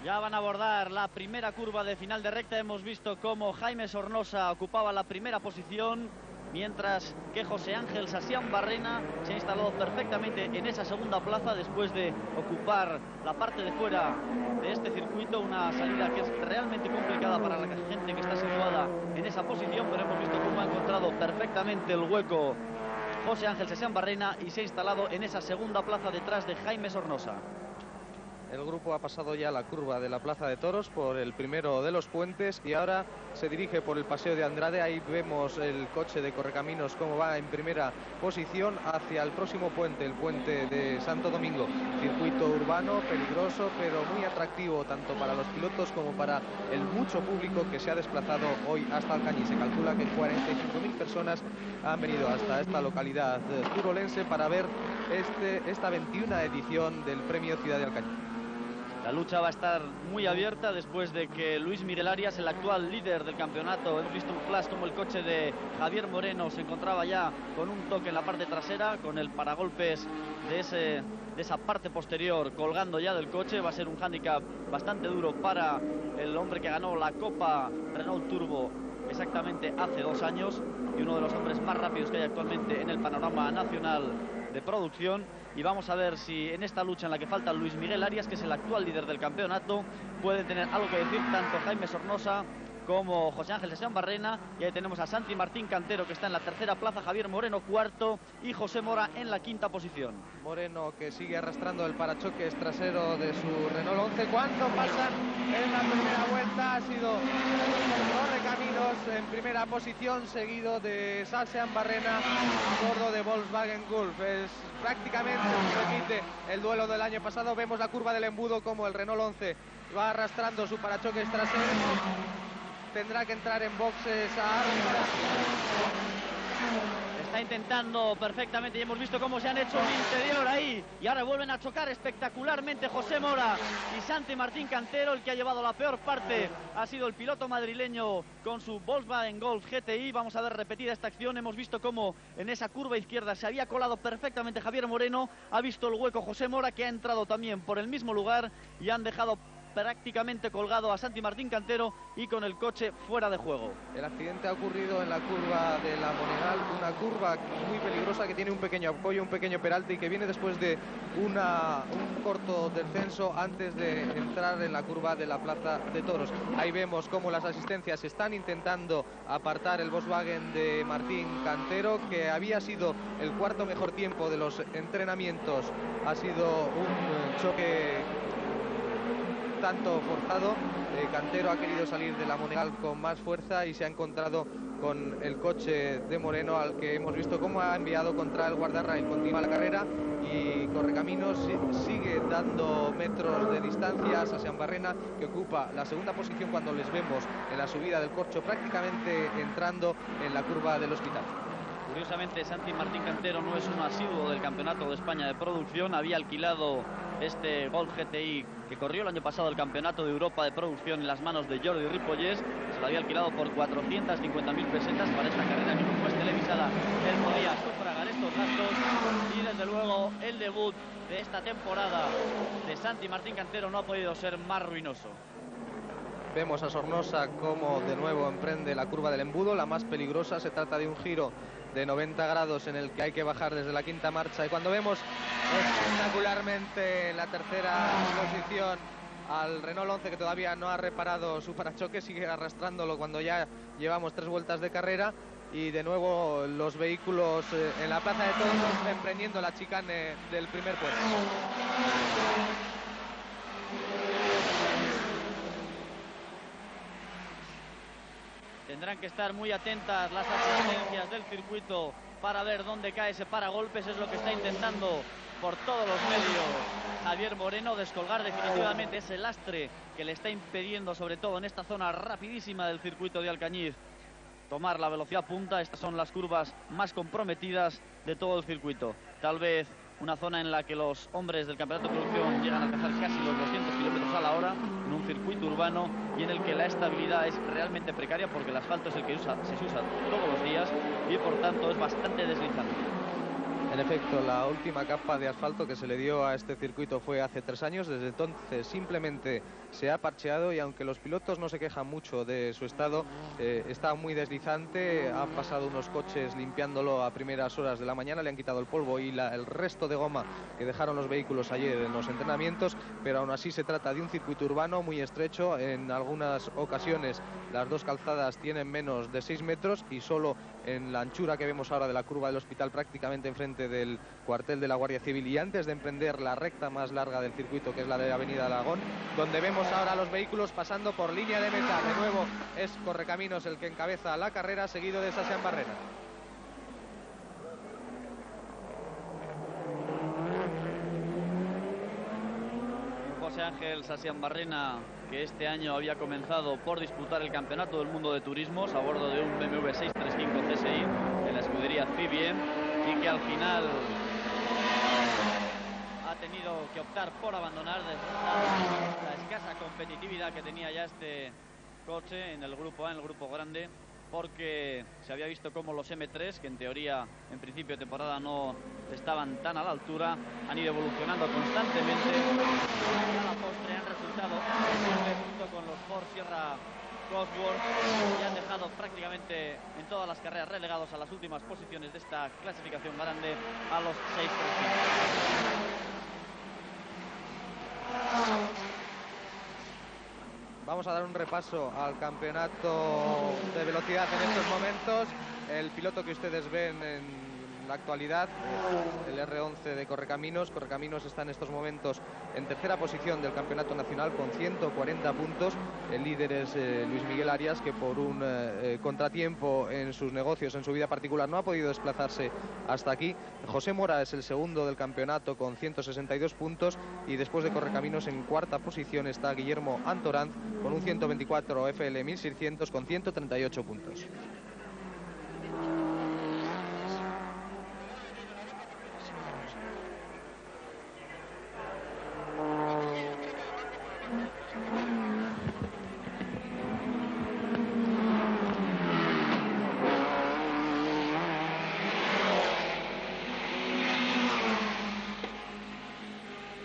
Ya van a abordar la primera curva de final de recta. Hemos visto cómo Jaime Sornosa ocupaba la primera posición, mientras que José Ángel Sasián Barrena se ha instalado perfectamente en esa segunda plaza después de ocupar la parte de fuera de este circuito, una salida que es realmente complicada para la gente que está situada en esa posición, pero hemos visto cómo ha encontrado perfectamente el hueco José Ángel Sasián Barrena y se ha instalado en esa segunda plaza detrás de Jaime Sornosa. El grupo ha pasado ya la curva de la Plaza de Toros por el primero de los puentes y ahora se dirige por el Paseo de Andrade. Ahí vemos el coche de Correcaminos cómo va en primera posición hacia el próximo puente, el puente de Santo Domingo. Circuito urbano, peligroso, pero muy atractivo tanto para los pilotos como para el mucho público que se ha desplazado hoy hasta Alcañiz. Se calcula que 45.000 personas han venido hasta esta localidad turolense para ver esta 21ª edición del Premio Ciudad de Alcañiz. La lucha va a estar muy abierta después de que Luis Miguel Arias, el actual líder del campeonato, hemos visto un flash como el coche de Javier Moreno se encontraba ya con un toque en la parte trasera, con el paragolpes de esa parte posterior colgando ya del coche. Va a ser un hándicap bastante duro para el hombre que ganó la Copa Renault Turbo exactamente hace 2 años y uno de los hombres más rápidos que hay actualmente en el panorama nacional de producción. Y vamos a ver si en esta lucha en la que falta Luis Miguel Arias, que es el actual líder del campeonato, pueden tener algo que decir tanto Jaime Sornosa como José Ángel Sasián Barrena. Y ahí tenemos a Santi Martín Cantero, que está en la tercera plaza, Javier Moreno cuarto y José Mora en la quinta posición. Moreno, que sigue arrastrando el parachoques trasero de su Renault 11. ¿Cuánto pasan en la primera vuelta? Ha sido Correcaminos en primera posición, seguido de Sasián Barrena a bordo de Volkswagen Golf. Es prácticamente un repite el duelo del año pasado. Vemos la curva del embudo como el Renault 11 va arrastrando su parachoques trasero. Tendrá que entrar en boxes a árbitra. Está intentando perfectamente y hemos visto cómo se han hecho un interior ahí y ahora vuelven a chocar espectacularmente José Mora y Santi Martín Cantero. El que ha llevado la peor parte ha sido el piloto madrileño con su Volkswagen Golf GTI. Vamos a ver repetida esta acción. Hemos visto cómo en esa curva izquierda se había colado perfectamente Javier Moreno, ha visto el hueco José Mora, que ha entrado también por el mismo lugar y han dejado prácticamente colgado a Santi Martín Cantero y con el coche fuera de juego. El accidente ha ocurrido en la curva de la Monegal, una curva muy peligrosa que tiene un pequeño apoyo, un pequeño peralte y que viene después de un corto descenso antes de entrar en la curva de la Plaza de Toros. Ahí vemos cómo las asistencias están intentando apartar el Volkswagen de Martín Cantero, que había sido el cuarto mejor tiempo de los entrenamientos. Ha sido un choque tanto forzado. Cantero ha querido salir de la Monegal con más fuerza y se ha encontrado con el coche de Moreno, al que hemos visto cómo ha enviado contra el guardarrail. Continúa la carrera y Correcaminos sigue dando metros de distancia a Sasián Barrena, que ocupa la segunda posición cuando les vemos en la subida del corcho, prácticamente entrando en la curva del Hospital. Curiosamente, Santi Martín Cantero no es un asiduo del Campeonato de España de Producción. Había alquilado este Golf GTI que corrió el año pasado el Campeonato de Europa de Producción en las manos de Jordi Ripollés. Se lo había alquilado por 450.000 pesetas para esta carrera, que como es televisada, él podía sufragar estos gastos. Y desde luego el debut de esta temporada de Santi Martín Cantero no ha podido ser más ruinoso. Vemos a Sornosa como de nuevo emprende la curva del embudo, la más peligrosa. Se trata de un giro de 90 grados en el que hay que bajar desde la quinta marcha, y cuando vemos espectacularmente en la tercera posición al Renault 11, que todavía no ha reparado su parachoque, sigue arrastrándolo cuando ya llevamos 3 vueltas de carrera, y de nuevo los vehículos en la Plaza de Toros emprendiendo la chicane del primer puesto. Tendrán que estar muy atentas las asistencias del circuito para ver dónde cae ese paragolpes. Es lo que está intentando por todos los medios Javier Moreno, descolgar definitivamente ese lastre que le está impidiendo, sobre todo en esta zona rapidísima del circuito de Alcañiz, tomar la velocidad punta. Estas son las curvas más comprometidas de todo el circuito. Tal vez una zona en la que los hombres del campeonato de producción llegan a alcanzar casi los 200 kilómetros a la hora en un circuito urbano y en el que la estabilidad es realmente precaria, porque el asfalto es el que se usa todos los días y por tanto es bastante deslizante. En efecto, la última capa de asfalto que se le dio a este circuito fue hace 3 años. Desde entonces simplemente se ha parcheado y aunque los pilotos no se quejan mucho de su estado, está muy deslizante. Han pasado unos coches limpiándolo a primeras horas de la mañana, le han quitado el polvo y el resto de goma que dejaron los vehículos ayer en los entrenamientos, pero aún así se trata de un circuito urbano muy estrecho. En algunas ocasiones las dos calzadas tienen menos de 6 metros y solo en la anchura que vemos ahora de la curva del hospital, prácticamente enfrente del cuartel de la Guardia Civil y antes de emprender la recta más larga del circuito, que es la de Avenida Aragón, donde vemos ahora los vehículos pasando por línea de meta. De nuevo es Correcaminos el que encabeza la carrera, seguido de Sasian Barrena. José Ángel Sasian Barrena, que este año había comenzado por disputar el Campeonato del Mundo de Turismos a bordo de un BMW 635 CSI en la escudería CBM y que al final ha tenido que optar por abandonar la escasa competitividad que tenía ya este coche en el grupo A, en el grupo grande, porque se había visto como los M3, que en teoría en principio de temporada no estaban tan a la altura, han ido evolucionando constantemente y a la postre han resultado junto con los Ford Sierra Cosworth y han dejado prácticamente en todas las carreras relegados a las últimas posiciones de esta clasificación grande a los 635. Vamos a dar un repaso al campeonato de velocidad en estos momentos. El piloto que ustedes ven en la actualidad es el R11 de Correcaminos. Correcaminos está en estos momentos en tercera posición del campeonato nacional con 140 puntos. El líder es Luis Miguel Arias, que por un contratiempo en sus negocios, en su vida particular, no ha podido desplazarse hasta aquí. José Mora es el segundo del campeonato con 162 puntos y después de Correcaminos en cuarta posición está Guillermo Antoranz con un 124 FL 1600 con 138 puntos.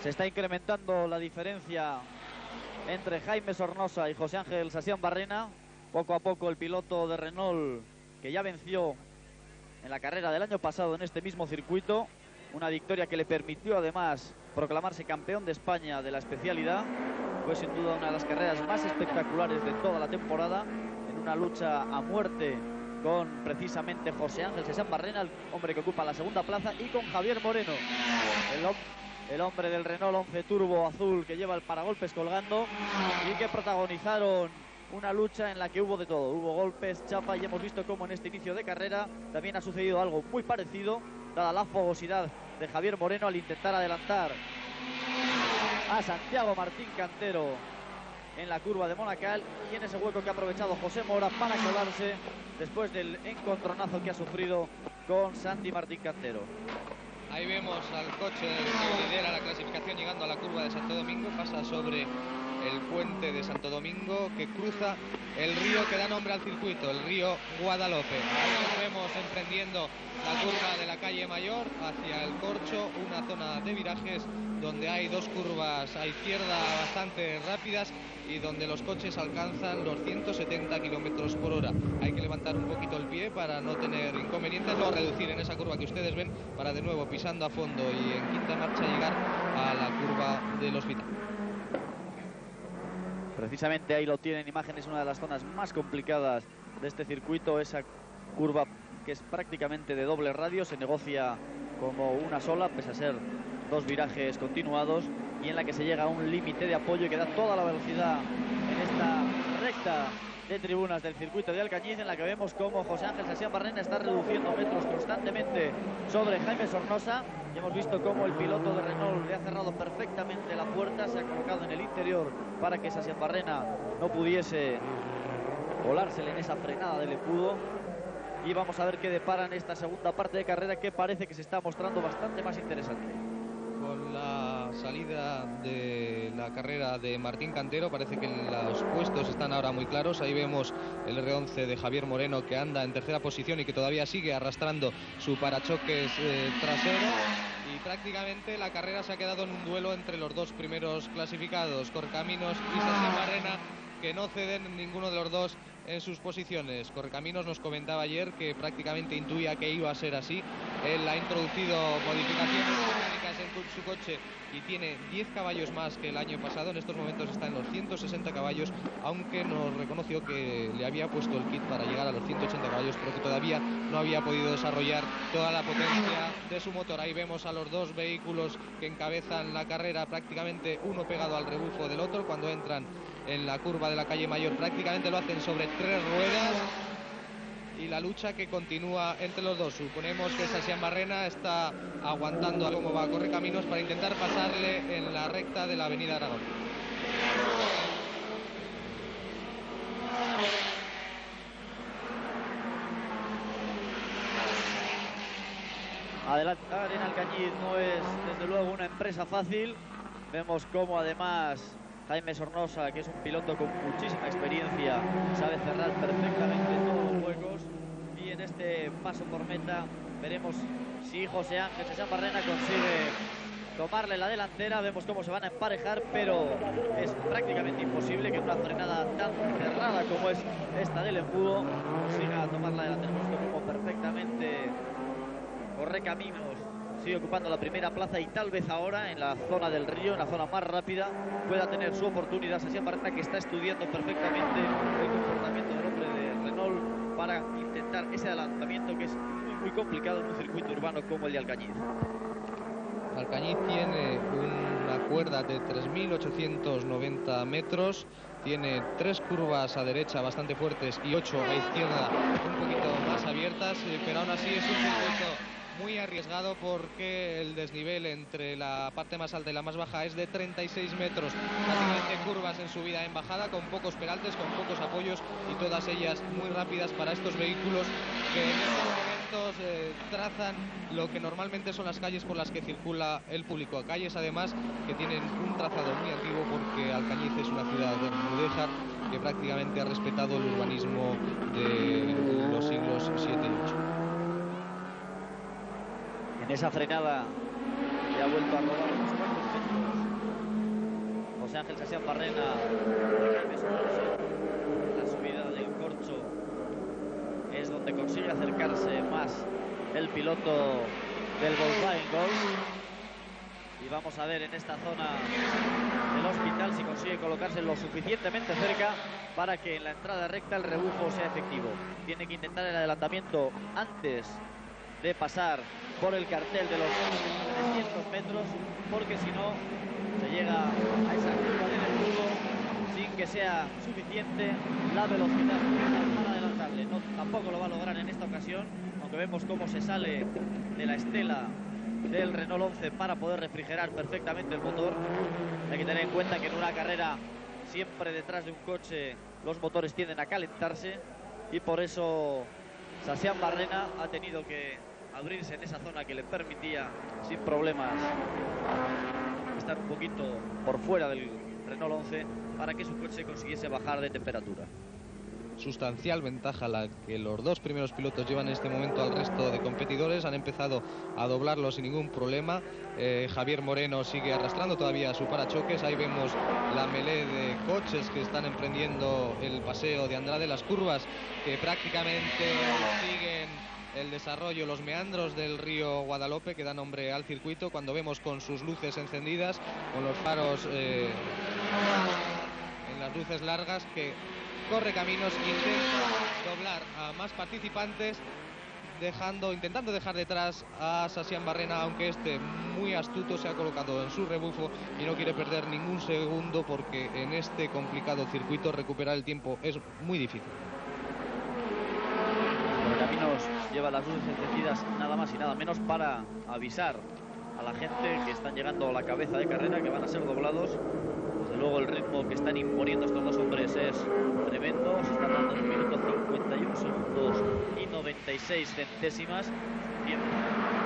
Se está incrementando la diferencia entre Jaime Sornosa y José Ángel Sasian Barrena. Poco a poco el piloto de Renault, que ya venció en la carrera del año pasado en este mismo circuito, una victoria que le permitió además proclamarse campeón de España de la especialidad. Fue sin duda una de las carreras más espectaculares de toda la temporada, en una lucha a muerte con precisamente José Ángel Sasian Barrena, el hombre que ocupa la segunda plaza, y con Javier Moreno, el hombre del Renault 11 Turbo azul que lleva el paragolpes colgando y que protagonizaron una lucha en la que hubo de todo. Hubo golpes, chapa, y hemos visto cómo en este inicio de carrera también ha sucedido algo muy parecido, dada la fogosidad de Javier Moreno al intentar adelantar a Santiago Martín Cantero en la curva de Monacal, y en ese hueco que ha aprovechado José Mora para colarse después del encontronazo que ha sufrido con Santi Martín Cantero. Ahí vemos al coche que lidera la clasificación llegando a la curva de Santo Domingo, pasa sobre el puente de Santo Domingo que cruza el río que da nombre al circuito, el río Guadalope. Ahí nos vemos emprendiendo la curva de la calle Mayor hacia el Corcho, una zona de virajes donde hay dos curvas a izquierda bastante rápidas y donde los coches alcanzan los 170 kilómetros por hora. Hay que levantar un poquito el pie para no tener inconvenientes, no reducir en esa curva que ustedes ven, para de nuevo pisando a fondo y en quinta marcha llegar a la curva del hospital. Precisamente ahí lo tienen imágenes, una de las zonas más complicadas de este circuito, esa curva que es prácticamente de doble radio, se negocia como una sola, pese a ser dos virajes continuados, y en la que se llega a un límite de apoyo y que da toda la velocidad en esta recta de tribunas del circuito de Alcañiz, en la que vemos cómo José Ángel Sasian Barrena está reduciendo metros constantemente sobre Jaime Sornosa, y hemos visto cómo el piloto de Renault le ha cerrado perfectamente la puerta, se ha colocado en el interior para que Sasian Barrena no pudiese colársele en esa frenada del embudo. Y vamos a ver qué depara en esta segunda parte de carrera, que parece que se está mostrando bastante más interesante. con la salida de la carrera de Martín Cantero. Parece que los puestos están ahora muy claros. Ahí vemos el R11 de Javier Moreno, que anda en tercera posición y que todavía sigue arrastrando su parachoques trasero. Y prácticamente la carrera se ha quedado en un duelo entre los dos primeros clasificados, Correcaminos y Sasián Barrena, que no ceden ninguno de los dos en sus posiciones. Correcaminos nos comentaba ayer que prácticamente intuía que iba a ser así. Él ha introducido modificaciones mecánicas en su coche y tiene 10 caballos más que el año pasado. En estos momentos está en los 160 caballos, aunque nos reconoció que le había puesto el kit para llegar a los 180 caballos, pero que todavía no había podido desarrollar toda la potencia de su motor. Ahí vemos a los dos vehículos que encabezan la carrera, prácticamente uno pegado al rebufo del otro. Cuando entran en la curva de la calle Mayor, prácticamente lo hacen sobre 3 ruedas, y la lucha que continúa entre los dos. Suponemos que Sasián Barrena está aguantando a cómo va Correcaminos para intentar pasarle en la recta de la avenida Aragón. Adelantar en Alcañiz no es desde luego una empresa fácil. Vemos cómo además Jaime Sornosa, que es un piloto con muchísima experiencia, sabe cerrar perfectamente todos los huecos, y en este paso por meta veremos si José Ángel Sasián Barrena consigue tomarle la delantera. Vemos cómo se van a emparejar, pero es prácticamente imposible que una frenada tan cerrada como es esta del embudo consiga tomar la delantera. Como perfectamente Correcaminos sigue ocupando la primera plaza, y tal vez ahora en la zona del río, en la zona más rápida, pueda tener su oportunidad Sasián Barrena, que está estudiando perfectamente el comportamiento del hombre de Renault para intentar ese adelantamiento que es muy complicado en un circuito urbano como el de Alcañiz. Alcañiz tiene una cuerda de 3.890 metros, tiene 3 curvas a derecha bastante fuertes y 8 a izquierda un poquito más abiertas, pero aún así es un circuito muy arriesgado porque el desnivel entre la parte más alta y la más baja es de 36 metros, prácticamente curvas en subida, en bajada, con pocos peraltes, con pocos apoyos, y todas ellas muy rápidas para estos vehículos que en estos momentos trazan lo que normalmente son las calles por las que circula el público. Calles además que tienen un trazado muy antiguo, porque Alcañiz es una ciudad mudéjar que prácticamente ha respetado el urbanismo de los siglos 7 y 8. En esa frenada que ha vuelto a robar unos cuantos metros José Ángel Sasián Barrena de Jaime Sornosa. La subida del corcho es donde consigue acercarse más el piloto del Volkswagen Golf, y vamos a ver en esta zona del hospital si consigue colocarse lo suficientemente cerca para que en la entrada recta el rebufo sea efectivo. Tiene que intentar el adelantamiento antes de pasar por el cartel de los 300 metros, porque si no se llega a esa curva del embudo sin que sea suficiente la velocidad para adelantarle. No, tampoco lo va a lograr en esta ocasión, aunque vemos cómo se sale de la estela del Renault 11 para poder refrigerar perfectamente el motor. Hay que tener en cuenta que en una carrera siempre detrás de un coche los motores tienden a calentarse, y por eso Sasián Barrena ha tenido que abrirse en esa zona que le permitía sin problemas estar un poquito por fuera del Renault 11 para que su coche consiguiese bajar de temperatura. Sustancial ventaja la que los dos primeros pilotos llevan en este momento al resto de competidores. Han empezado a doblarlo sin ningún problema. Javier Moreno sigue arrastrando todavía su parachoques. Ahí vemos la melee de coches que están emprendiendo el paseo de Andrade, las curvas que prácticamente siguen el desarrollo, los meandros del río Guadalope, que da nombre al circuito, cuando vemos con sus luces encendidas, con los faros en las luces largas, que Correcaminos intenta doblar a más participantes, intentando dejar detrás a Sasián Barrena, aunque este muy astuto se ha colocado en su rebufo y no quiere perder ningún segundo, porque en este complicado circuito recuperar el tiempo es muy difícil. Correcaminos lleva las luces encendidas nada más y nada menos para avisar a la gente que están llegando a la cabeza de carrera, que van a ser doblados. Desde luego el ritmo que están imponiendo estos dos hombres es tremendo. Se están dando 1 minuto 51 segundos y 96 centésimas, tiempo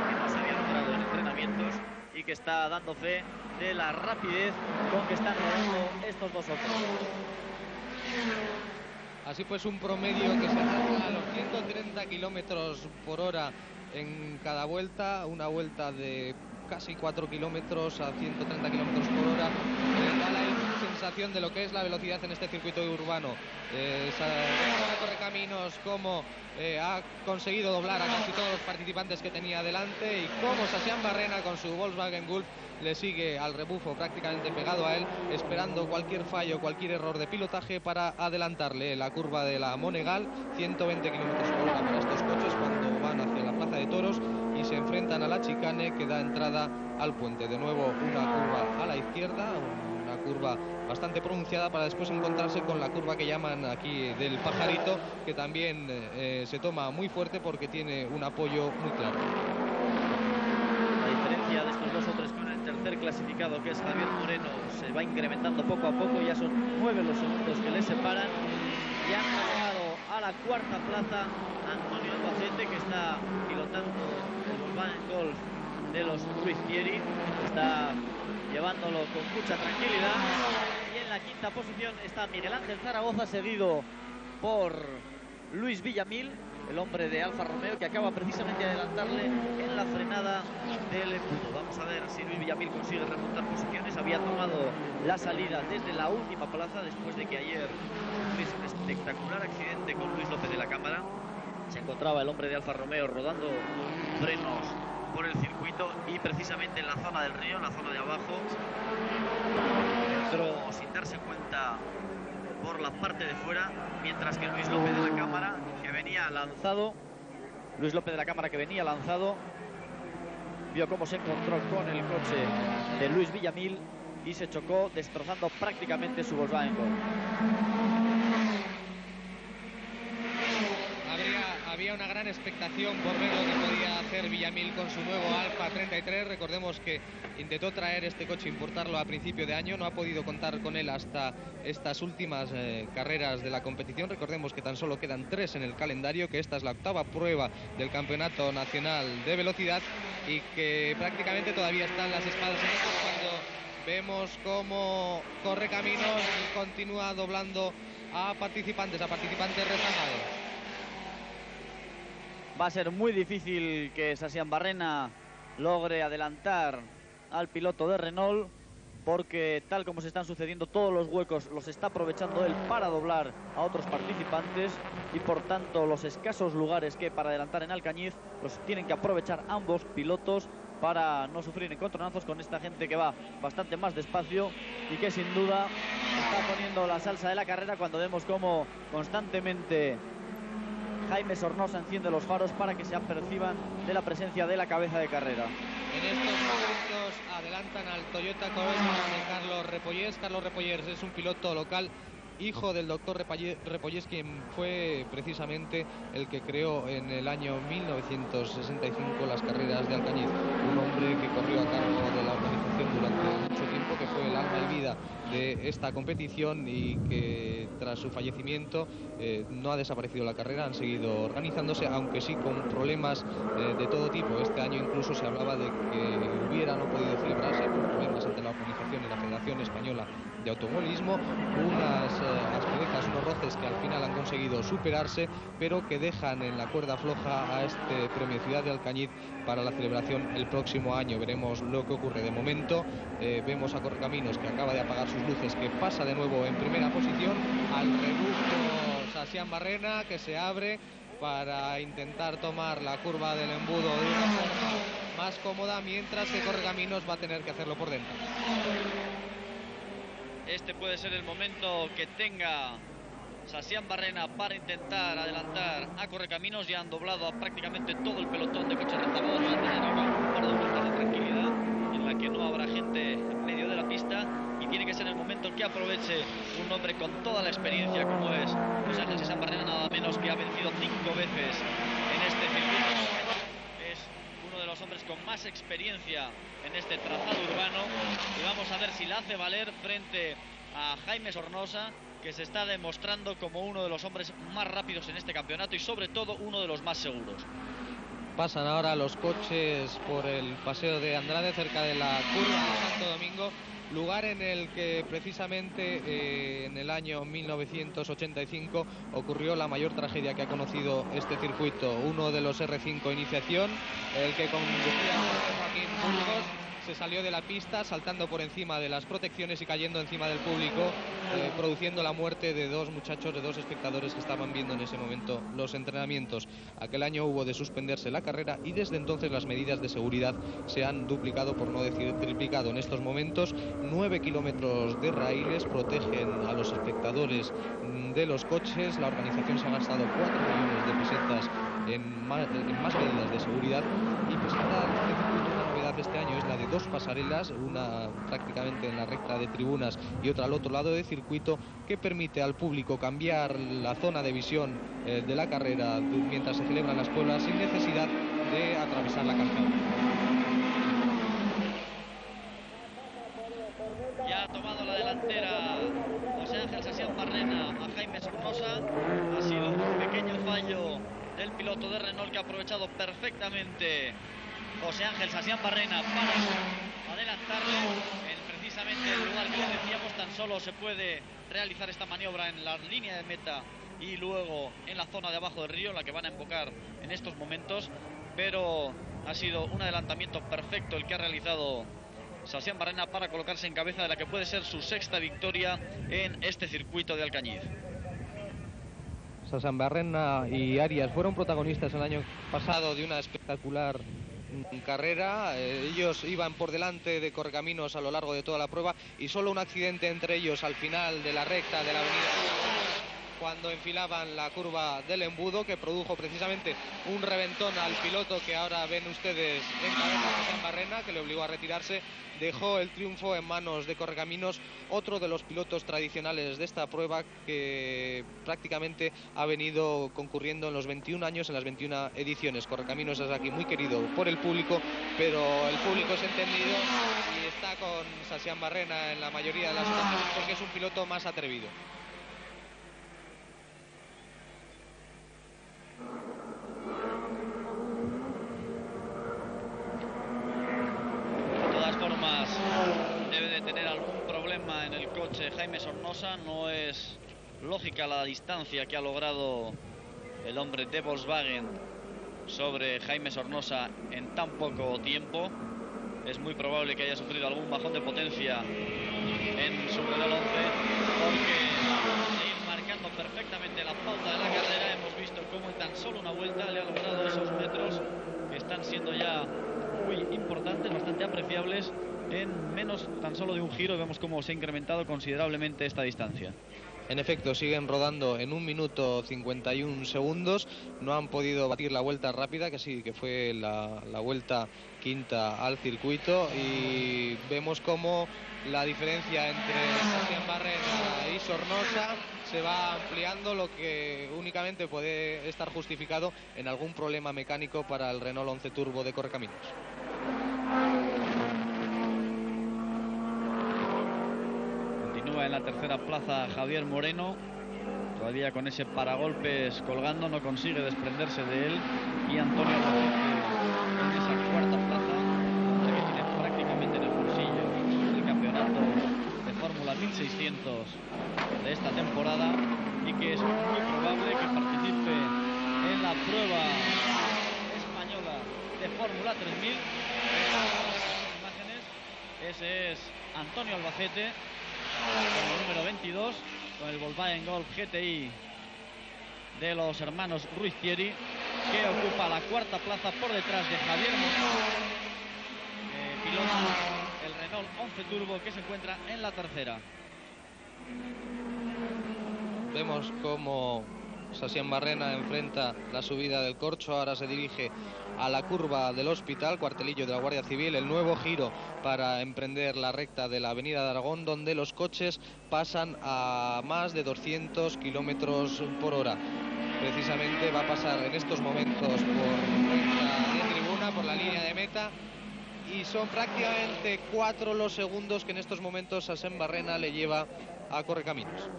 que no se había logrado en entrenamientos y que está dando fe de la rapidez con que están rodando estos dos otros. Así pues, un promedio que se acerca a los 130 kilómetros por hora en cada vuelta, una vuelta de casi 4 kilómetros a 130 kilómetros por hora. Da la sensación de lo que es la velocidad en este circuito urbano. Correcaminos como ha conseguido doblar a casi todos los participantes que tenía delante, y como Sassian Barrena con su Volkswagen Gulf le sigue al rebufo, prácticamente pegado a él, esperando cualquier fallo, cualquier error de pilotaje para adelantarle. La curva de la Monegal, 120 kilómetros por hora para estos coches cuando van hacia la Plaza de Toros y se enfrentan a la chicane que da entrada al puente. De nuevo una curva a la izquierda, una curva bastante pronunciada, para después encontrarse con la curva que llaman aquí del Pajarito, que también se toma muy fuerte porque tiene un apoyo muy claro. La diferencia de estos 2 o 3 con el tercer clasificado, que es Javier Moreno, se va incrementando poco a poco. Ya son 9 los segundos que le separan, y han llegado a la cuarta plaza Antonio Albacete, que está pilotando el Volkswagen Golf de los Ruiz Thierry, está llevándolo con mucha tranquilidad. Y en la quinta posición está Miguel Ángel Zaragoza, seguido por Luis Villamil, el hombre de Alfa Romeo, que acaba precisamente de adelantarle en la frenada del embudo. Vamos a ver si Luis Villamil consigue remontar posiciones. Había tomado la salida desde la última plaza después de que ayer un espectacular accidente con Luis López de la Cámara. Se encontraba el hombre de Alfa Romeo rodando frenos por el circuito, y precisamente en la zona del río, en la zona de abajo, entró sin darse cuenta por la parte de fuera, mientras que Luis López de la Cámara, que venía lanzado, vio cómo se encontró con el coche de Luis Villamil y se chocó, destrozando prácticamente su Volkswagen Golf. Había una gran expectación por ver lo que podía hacer Villamil con su nuevo Alfa 33. Recordemos que intentó traer este coche, importarlo a principio de año, no ha podido contar con él hasta estas últimas carreras de la competición. Recordemos que tan solo quedan 3 en el calendario, que esta es la 8ª prueba del Campeonato Nacional de Velocidad, y que prácticamente todavía están las espadas en esto cuando vemos cómo Correcaminos continúa doblando a participantes rezagados. Va a ser muy difícil que Sassian Barrena logre adelantar al piloto de Renault, porque tal como se están sucediendo todos los huecos los está aprovechando él para doblar a otros participantes, y por tanto los escasos lugares que para adelantar en Alcañiz los tienen que aprovechar ambos pilotos para no sufrir encontronazos con esta gente que va bastante más despacio y que sin duda está poniendo la salsa de la carrera, cuando vemos cómo constantemente Jaime Sornosa enciende los faros para que se aperciban de la presencia de la cabeza de carrera. En estos momentos adelantan al Toyota Corolla de Carlos Repollés. Carlos Repollés es un piloto local, hijo del doctor Repollés, quien fue precisamente el que creó en el año 1965 las carreras de Alcañiz. Un hombre que corrió a cargo de la organización durante mucho tiempo, que fue el alma y vida de esta competición, y que tras su fallecimiento no ha desaparecido la carrera, han seguido organizándose, aunque sí con problemas de todo tipo. Este año incluso se hablaba de que no podido celebrarse por problemas entre la organización y la Federación Española de Automovilismo, unas asperezas, unos roces que al final han conseguido superarse, pero que dejan en la cuerda floja a este premio Ciudad de Alcañiz para la celebración el próximo año. Veremos lo que ocurre. De momento vemos a Correcaminos, que acaba de apagar sus luces, que pasa de nuevo en primera posición, al rebufo Sassian Barrena, que se abre para intentar tomar la curva del embudo de una forma más cómoda, mientras que Correcaminos va a tener que hacerlo por dentro. Este puede ser el momento que tenga Sassian Barrena para intentar adelantar a Correcaminos. Ya han doblado a prácticamente todo el pelotón de coches rezagados. Va a tener ahora un par de vueltas de tranquilidad en la que no habrá gente en medio de la pista, y tiene que ser el momento que aproveche un hombre con toda la experiencia como es José Ángel Sassian Barrena, nada menos que ha vencido 5 veces en este circuito. Es uno de los hombres con más experiencia en este trazado urbano, y vamos a ver si la hace valer frente a Jaime Sornosa, que se está demostrando como uno de los hombres más rápidos en este campeonato y sobre todo uno de los más seguros. Pasan ahora los coches por el Paseo de Andrade, cerca de la curva de Santo Domingo, lugar en el que precisamente en el año 1985 ocurrió la mayor tragedia que ha conocido este circuito. Uno de los R5 Iniciación, el que conducía Joaquín Burgos, se salió de la pista saltando por encima de las protecciones y cayendo encima del público, produciendo la muerte de dos muchachos, de dos espectadores que estaban viendo en ese momento los entrenamientos. Aquel año hubo de suspenderse la carrera y desde entonces las medidas de seguridad se han duplicado, por no decir triplicado. En estos momentos 9 kilómetros de raíles protegen a los espectadores de los coches. La organización se ha gastado 4 millones de pesetas en más medidas de seguridad y presenta este circuito. Una novedad de este año es la de dos pasarelas, una prácticamente en la recta de tribunas y otra al otro lado del circuito, que permite al público cambiar la zona de visión de la carrera mientras se celebran las pruebas sin necesidad de atravesar la calzada. Ya ha tomado la delantera José Ángel Sasián Barrena a Jaime Sornosa. Ha sido un pequeño fallo del piloto de Renault, que ha aprovechado perfectamente José Ángel Sasián Barrena para adelantarle precisamente el lugar que decíamos. Tan solo se puede realizar esta maniobra en la línea de meta y luego en la zona de abajo del río, la que van a embocar en estos momentos, pero ha sido un adelantamiento perfecto el que ha realizado Sasián Barrena para colocarse en cabeza de la que puede ser su sexta victoria en este circuito de Alcañiz. Sasián Barrena y Arias fueron protagonistas el año pasado de una espectacular carrera. Ellos iban por delante de Correcaminos a lo largo de toda la prueba y solo un accidente entre ellos al final de la recta de la avenida, cuando enfilaban la curva del embudo, que produjo precisamente un reventón al piloto que ahora ven ustedes en cabeza, Sasián Barrena, que le obligó a retirarse. Dejó el triunfo en manos de Correcaminos, otro de los pilotos tradicionales de esta prueba, que prácticamente ha venido concurriendo en los 21 años, en las 21 ediciones. Correcaminos es aquí muy querido por el público, pero el público es entendido y está con Sasián Barrena en la mayoría de las ocasiones porque es un piloto más atrevido. Debe de tener algún problema en el coche Jaime Sornosa. No es lógica la distancia que ha logrado el hombre de Volkswagen sobre Jaime Sornosa en tan poco tiempo. Es muy probable que haya sufrido algún bajón de potencia en su Renault 11, porque ir marcando perfectamente la pauta de la carrera, hemos visto cómo en tan solo una vuelta le ha logrado esos metros que están siendo ya muy importantes, bastante apreciables. En menos tan solo de un giro vemos cómo se ha incrementado considerablemente esta distancia. En efecto, siguen rodando en 1 minuto 51 segundos. No han podido batir la vuelta rápida, que sí, que fue la vuelta quinta al circuito. Y vemos cómo la diferencia entre Sasián Barrena y Sornosa se va ampliando, lo que únicamente puede estar justificado en algún problema mecánico para el Renault 11 Turbo de Correcaminos. En la tercera plaza Javier Moreno, todavía con ese paragolpes colgando, no consigue desprenderse de él, y Antonio Albacete en esa cuarta plaza, que tiene prácticamente en el bolsillo el campeonato de Fórmula 1600 de esta temporada, y que es muy probable que participe en la prueba española de Fórmula 3000. Imágenes, ese es Antonio Albacete con el número 22, con el Volkswagen Golf GTI de los hermanos Ruiz Thierry, que ocupa la cuarta plaza por detrás de Javier Moreno, pilota el Renault 11 Turbo, que se encuentra en la tercera. Vemos cómo Sasián Barrena enfrenta la subida del Corcho, ahora se dirige a la curva del Hospital, cuartelillo de la Guardia Civil, el nuevo giro para emprender la recta de la Avenida de Aragón, donde los coches pasan a más de 200 kilómetros por hora. Precisamente va a pasar en estos momentos por la tribuna, por la línea de meta, y son prácticamente 4 los segundos que en estos momentos Sasián Barrena le lleva a Correcaminos.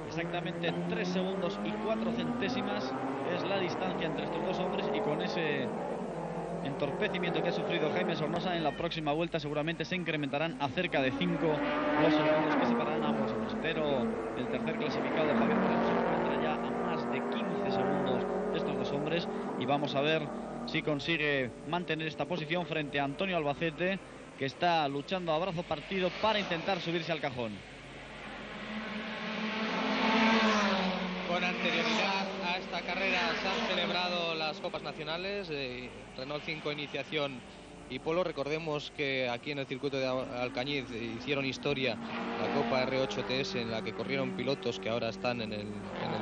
Exactamente 3 segundos y 4 centésimas es la distancia entre estos dos hombres, y con ese entorpecimiento que ha sufrido Jaime Sornosa. En la próxima vuelta seguramente se incrementarán a cerca de 5 los segundos que separarán a ambos hombres, pero el tercer clasificado, Javier Moreno, se encuentra ya a más de 15 segundos de estos dos hombres, y vamos a ver si consigue mantener esta posición frente a Antonio Albacete, que está luchando a brazo partido para intentar subirse al cajón. Con anterioridad a esta carrera se han celebrado las Copas Nacionales, Renault 5 Iniciación y Polo. Recordemos que aquí en el circuito de Alcañiz hicieron historia la Copa R8TS, en la que corrieron pilotos que ahora están en el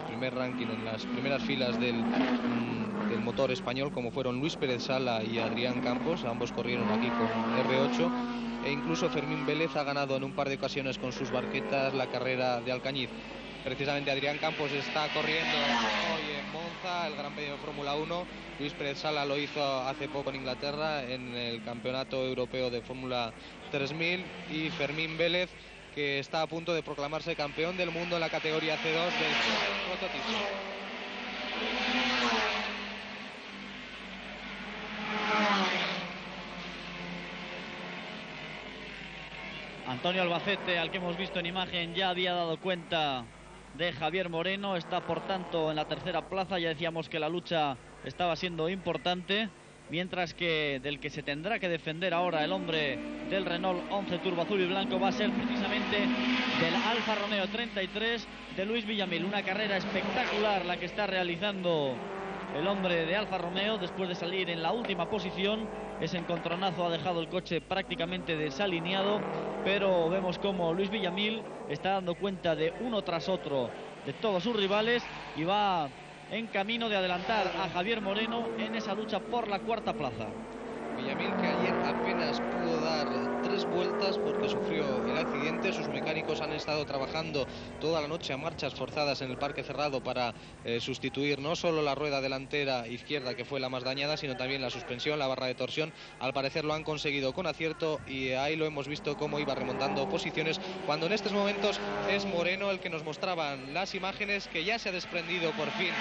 primer ranking, en las primeras filas del motor español, como fueron Luis Pérez Sala y Adrián Campos. Ambos corrieron aquí con R8, e incluso Fermín Vélez ha ganado en un par de ocasiones con sus barquetas la carrera de Alcañiz. Precisamente Adrián Campos está corriendo hoy en Monza el Gran Premio de Fórmula 1. Luis Pérez Sala lo hizo hace poco en Inglaterra en el Campeonato Europeo de Fórmula 3000, y Fermín Vélez, que está a punto de proclamarse campeón del mundo en la categoría C2 del prototipo. Antonio Albacete, al que hemos visto en imagen, ya había dado cuenta de Javier Moreno. Está por tanto en la tercera plaza. Ya decíamos que la lucha estaba siendo importante, mientras que del que se tendrá que defender ahora el hombre del Renault 11 Turbo Azul y Blanco va a ser precisamente del Alfa Romeo 33 de Luis Villamil. Una carrera espectacular la que está realizando el hombre de Alfa Romeo después de salir en la última posición. Ese encontronazo ha dejado el coche prácticamente desalineado, pero vemos como Luis Villamil está dando cuenta de uno tras otro de todos sus rivales y va en camino de adelantar a Javier Moreno en esa lucha por la cuarta plaza. Villamil, que ayer apenas pudo dar 3 vueltas porque sufrió el accidente. Sus mecánicos han estado trabajando toda la noche a marchas forzadas en el parque cerrado para sustituir no solo la rueda delantera izquierda, que fue la más dañada, sino también la suspensión, la barra de torsión. Al parecer lo han conseguido con acierto, y ahí lo hemos visto cómo iba remontando posiciones, cuando en estos momentos es Moreno el que nos mostraban las imágenes, que ya se ha desprendido por fin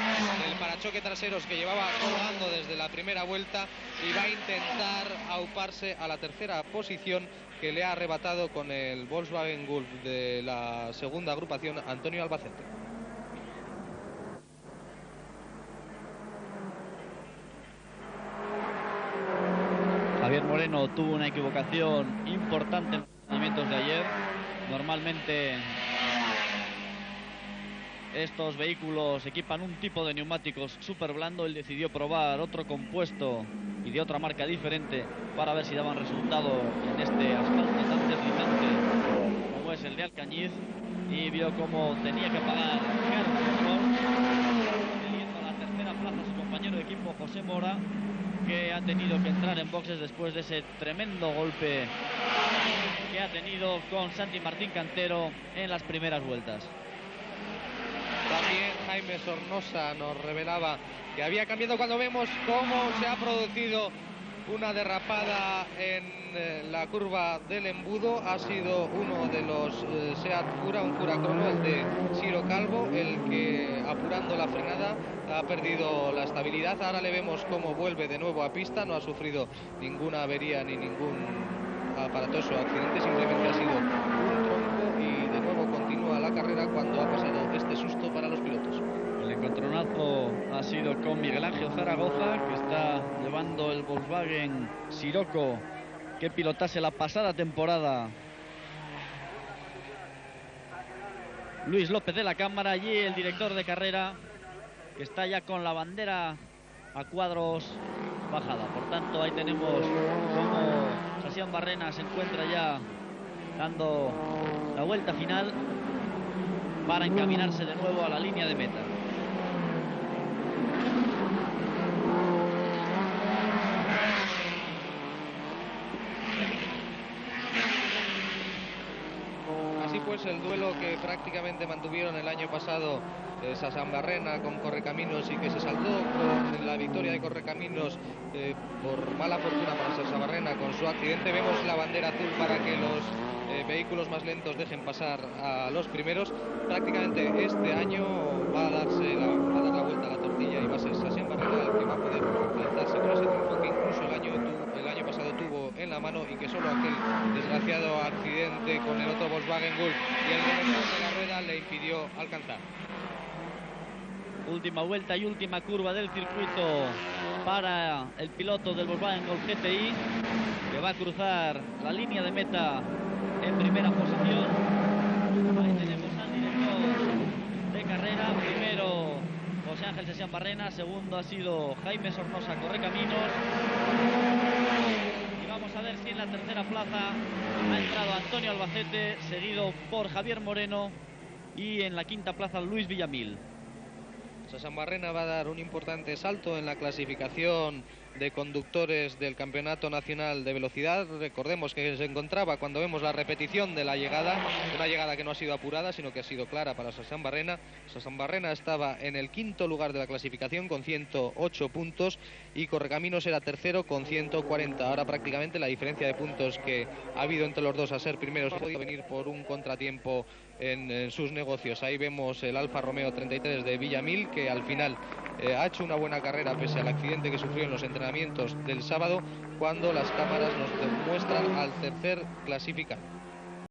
del parachoque traseros que llevaba colgando desde la primera vuelta, y va a intentar auparse a la tercera posición que le ha arrebatado con el Volkswagen Golf de la segunda agrupación Antonio Albacete. Javier Moreno tuvo una equivocación importante en los entrenamientos de ayer. Normalmente estos vehículos equipan un tipo de neumáticos súper blando. Él decidió probar otro compuesto y de otra marca diferente para ver si daban resultado en este asfalto tan deslizante como es el de Alcañiz, y vio cómo tenía que pagar teniendo la tercera plaza su compañero de equipo José Mora, que ha tenido que entrar en boxes después de ese tremendo golpe que ha tenido con Santi Martín Cantero en las primeras vueltas. También Jaime Sornosa nos revelaba que había cambiado cuando vemos cómo se ha producido una derrapada en la curva del embudo. Ha sido uno de los Seat Cura, un Cura Crono, el de Ciro Calvo, el que, apurando la frenada, ha perdido la estabilidad. Ahora le vemos cómo vuelve de nuevo a pista. No ha sufrido ninguna avería ni ningún aparatoso accidente, simplemente ha sido un tronco, y de nuevo continúa la carrera cuando ha pasado este susto para los pilotos. El encontronazo ha sido con Miguel Ángel Zaragoza, que está llevando el Volkswagen Sirocco que pilotase la pasada temporada Luis López de la Cámara. Allí el director de carrera, que está ya con la bandera a cuadros bajada. Por tanto, ahí tenemos como Sebastián Barrena se encuentra ya dando la vuelta final para encaminarse de nuevo a la línea de meta. Así pues, el duelo que prácticamente mantuvieron el año pasado Sebastián Barrena con Correcaminos, y que se saldó con la victoria de Correcaminos por mala fortuna para Sebastián Barrena con su accidente. Vemos la bandera azul para que los vehículos más lentos dejen pasar a los primeros. Prácticamente este año va a dar la vuelta a la tortilla, y va a ser Sebastián Barrena el que va a poder lanzarse con ese triunfo que incluso el año la mano y que solo aquel desgraciado accidente con el otro Volkswagen Golf y el remolcón de la rueda le impidió alcanzar. Última vuelta y última curva del circuito para el piloto del Volkswagen Golf GTI, que va a cruzar la línea de meta en primera posición. Ahí tenemos al director de carrera. Primero José Ángel Sesián Barrena, segundo ha sido Jaime Sornosa Correcaminos. Y vamos a ver si en la tercera plaza ha entrado Antonio Albacete, seguido por Javier Moreno, y en la quinta plaza Luis Villamil. Sesián Barrena va a dar un importante salto en la clasificación de conductores del Campeonato Nacional de Velocidad. Recordemos que se encontraba, cuando vemos la repetición de la llegada, una llegada que no ha sido apurada, sino que ha sido clara para Sesián Barrena. Sesián Barrena estaba en el quinto lugar de la clasificación con 108 puntos y Correcaminos era tercero con 140. Ahora prácticamente la diferencia de puntos que ha habido entre los dos a ser primeros ha podido venir por un contratiempo en sus negocios. Ahí vemos el Alfa Romeo 33 de Villamil, que al final ha hecho una buena carrera pese al accidente que sufrió en los entrenamientos del sábado, cuando las cámaras nos muestran al tercer clasificado.